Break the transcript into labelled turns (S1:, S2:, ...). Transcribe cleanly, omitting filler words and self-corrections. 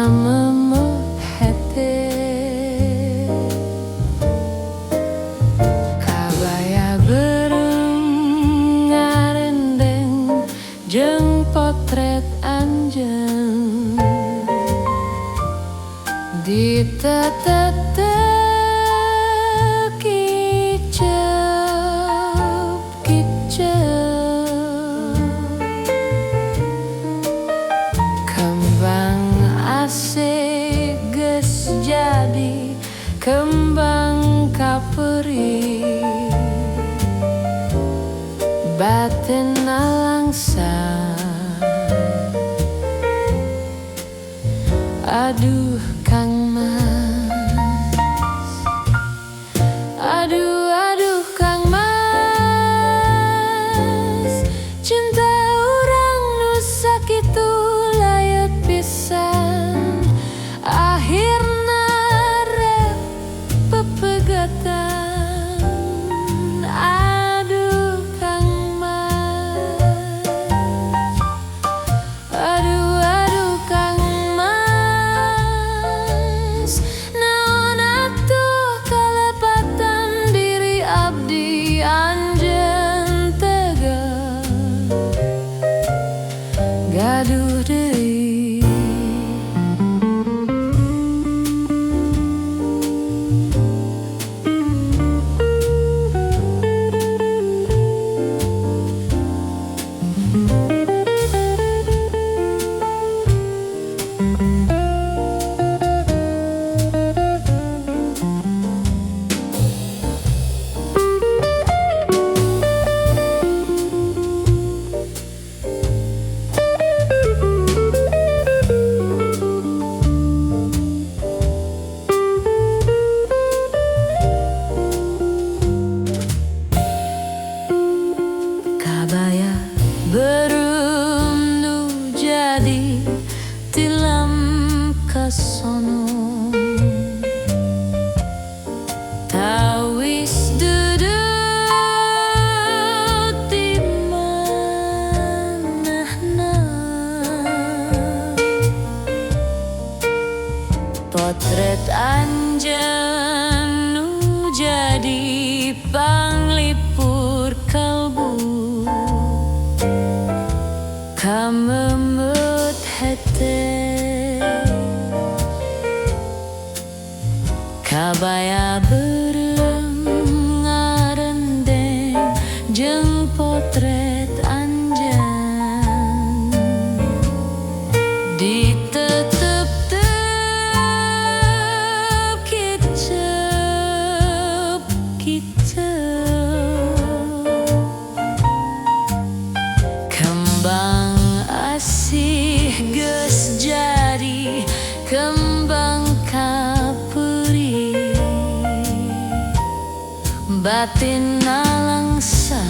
S1: kamemut hete kabaya bereng ngarendeng jeung potret anjeun ditetet jadi kembang kaperi batin alangsa. Aduh Kang Mas, aduh Kang Mas, cinta urang nu sakitu layet pisan akhirna rek pepegatan. Aduh Kang Mas, aduh Kang Mas, naon atuh kalepatan diri abdi anjeun teu gaduh deui. Kabaya berem nu jadi tilam kasono tawis duduk di manahna potret anjeun nu jadi panglipur kalbu kamemut hete kabaya bereng ngarendeng jeung potret anjeun ditetep kicep kembang asih geus jadi kembang kaperi batin alangsa.